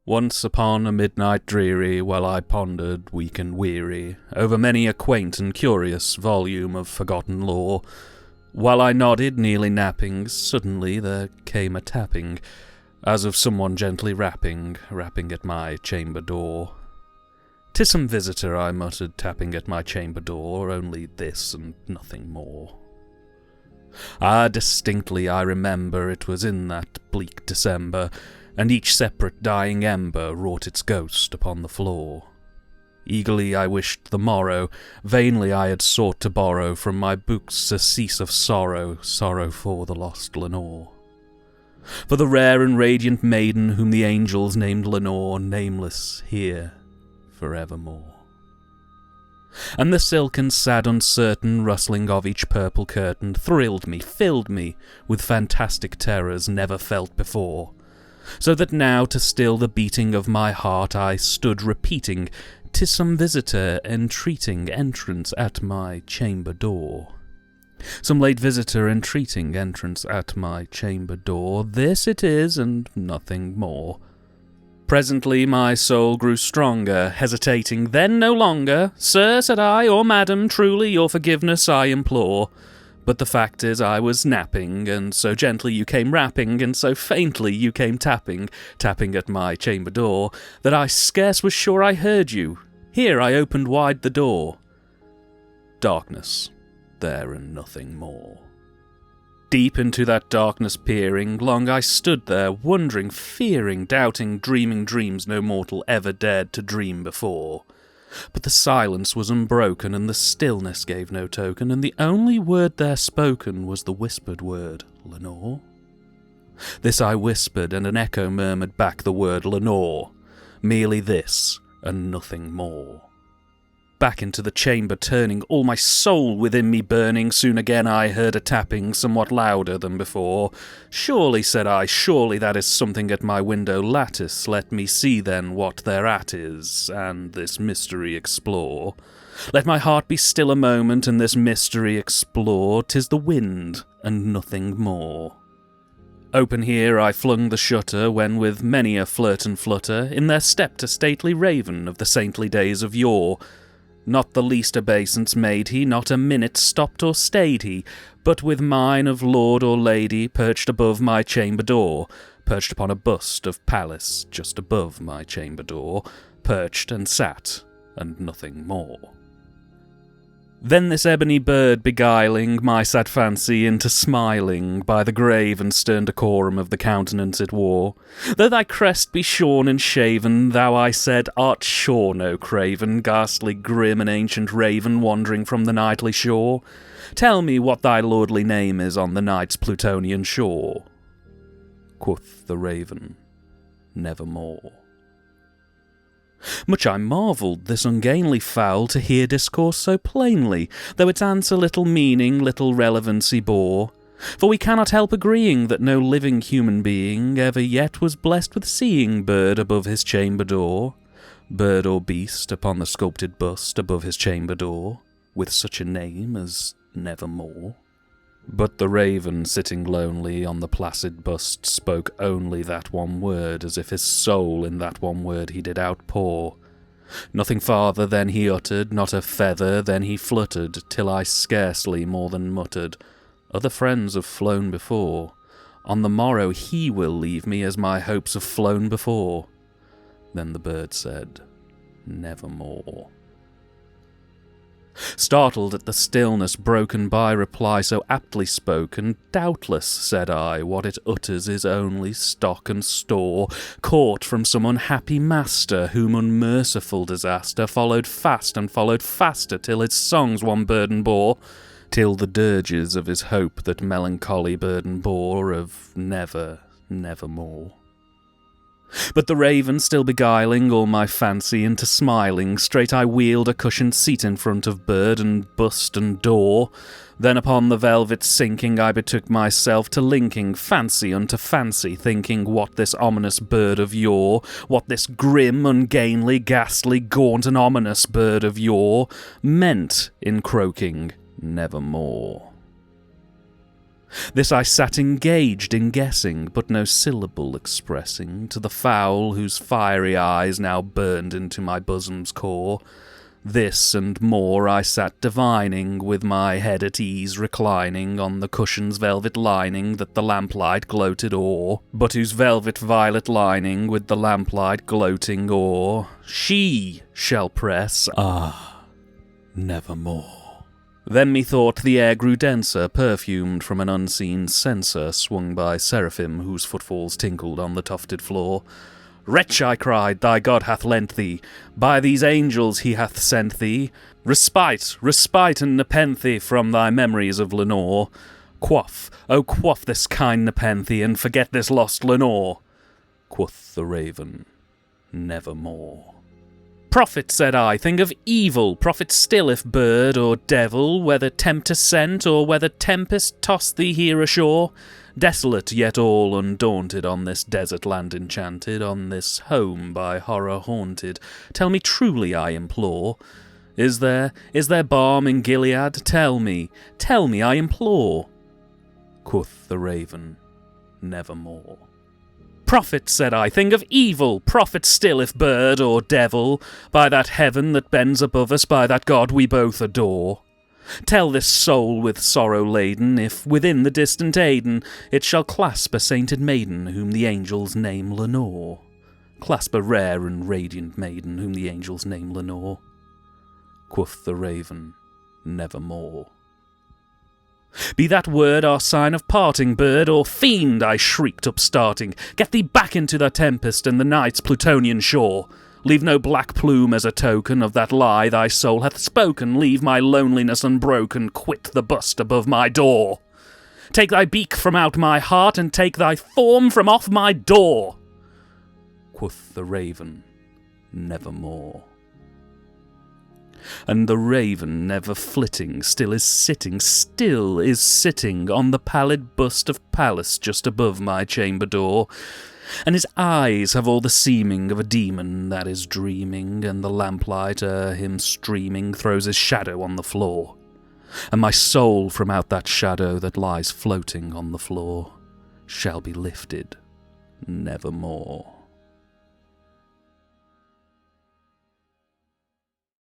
Once upon a midnight dreary, while I pondered, weak and weary, over many a quaint and curious volume of forgotten lore, while I nodded, nearly napping, suddenly there came a tapping, as of someone gently rapping at my chamber door. "'Tis some visitor," I muttered, tapping at my chamber door, "only this and nothing more." Distinctly I remember it was in that bleak December, and each separate dying ember wrought its ghost upon the floor. Eagerly I wished the morrow, vainly I had sought to borrow from my books surcease of sorrow, sorrow for the lost Lenore. For the rare and radiant maiden whom the angels named Lenore, nameless here forevermore. And the silken, sad, uncertain rustling of each purple curtain thrilled me, filled me with fantastic terrors never felt before, so that now to still the beating of my heart I stood repeating, "'Tis some visitor entreating entrance at my chamber door." Some late visitor entreating entrance at my chamber door, this it is and nothing more. Presently my soul grew stronger, hesitating then no longer. "Sir," said I, "or madam, truly your forgiveness I implore. But the fact is I was napping, and so gently you came rapping, and so faintly you came tapping at my chamber door, that I scarce was sure I heard you. Here I opened wide the door. Darkness, there and nothing more." Deep into that darkness peering, long I stood there, wondering, fearing, doubting, dreaming dreams no mortal ever dared to dream before. But the silence was unbroken, and the stillness gave no token, and the only word there spoken was the whispered word, "Lenore." This I whispered, and an echo murmured back the word "Lenore." Merely this, and nothing more. Back into the chamber turning, all my soul within me burning, soon again I heard a tapping, somewhat louder than before. "Surely," said I, "surely that is something at my window lattice. Let me see then what thereat is, and this mystery explore. Let my heart be still a moment, and this mystery explore. 'Tis the wind, and nothing more." Open here I flung the shutter, when with many a flirt and flutter, in there stepped a stately raven of the saintly days of yore. Not the least obeisance made he, not a minute stopped or stayed he, but with mine of lord or lady perched above my chamber door, perched upon a bust of Pallas just above my chamber door, perched and sat, and nothing more. Then this ebony bird beguiling my sad fancy into smiling, by the grave and stern decorum of the countenance it wore. "Though thy crest be shorn and shaven, thou," I said, "art sure no craven, ghastly, grim, and ancient raven, wandering from the nightly shore. Tell me what thy lordly name is on the night's Plutonian shore." Quoth the raven, "Nevermore." Much I marvelled this ungainly fowl to hear discourse so plainly, though its answer little meaning, little relevancy bore. For we cannot help agreeing that no living human being ever yet was blessed with seeing bird above his chamber door, bird or beast upon the sculpted bust above his chamber door, with such a name as Nevermore. But the raven, sitting lonely on the placid bust, spoke only that one word, as if his soul in that one word he did outpour. Nothing farther then he uttered, not a feather then he fluttered, till I scarcely more than muttered, "Other friends have flown before. On the morrow he will leave me as my hopes have flown before." Then the bird said, "Nevermore." Startled at the stillness broken by reply so aptly spoken, "Doubtless," said I, "what it utters is only stock and store, caught from some unhappy master, whom unmerciful disaster followed fast and followed faster, till his songs one burden bore, till the dirges of his hope that melancholy burden bore of never, nevermore." But the raven still beguiling all my fancy into smiling, straight I wheeled a cushioned seat in front of bird and bust and door. Then upon the velvet sinking I betook myself to linking fancy unto fancy, thinking what this ominous bird of yore, what this grim, ungainly, ghastly, gaunt and ominous bird of yore meant in croaking "Nevermore." This I sat engaged in guessing, but no syllable expressing to the fowl whose fiery eyes now burned into my bosom's core. This and more I sat divining, with my head at ease reclining on the cushion's velvet lining that the lamplight gloated o'er, but whose velvet violet lining with the lamplight gloating o'er she shall press, nevermore. Then methought the air grew denser, perfumed from an unseen censer swung by seraphim whose footfalls tinkled on the tufted floor. "Wretch," I cried, "thy God hath lent thee, by these angels he hath sent thee, respite, respite and nepenthe from thy memories of Lenore. Quoth, oh quaff this kind nepenthe, and forget this lost Lenore." Quoth the raven, "Nevermore." "Prophet," said I, "thing of evil, prophet still if bird or devil, whether tempter sent or whether tempest tossed thee here ashore, desolate yet all undaunted on this desert land enchanted, on this home by horror haunted, tell me truly, I implore, is there balm in Gilead? Tell me, I implore." Quoth the raven, "Nevermore." "Prophet," said I, "thing of evil, prophet still if bird or devil, by that heaven that bends above us, by that God we both adore, tell this soul with sorrow laden, if within the distant Aidenn it shall clasp a sainted maiden whom the angels name Lenore. Clasp a rare and radiant maiden whom the angels name Lenore." Quoth the raven, "Nevermore." "Be that word our sign of parting, bird or fiend?" I shrieked upstarting. "Get thee back into the tempest and the night's Plutonian shore. Leave no black plume as a token of that lie thy soul hath spoken. Leave my loneliness unbroken. Quit the bust above my door. Take thy beak from out my heart, and take thy form from off my door." Quoth the raven, "Nevermore." And the raven, never flitting, still is sitting on the pallid bust of Pallas just above my chamber door, and his eyes have all the seeming of a demon that is dreaming, and the lamplight o'er him streaming throws his shadow on the floor, and my soul from out that shadow that lies floating on the floor shall be lifted nevermore.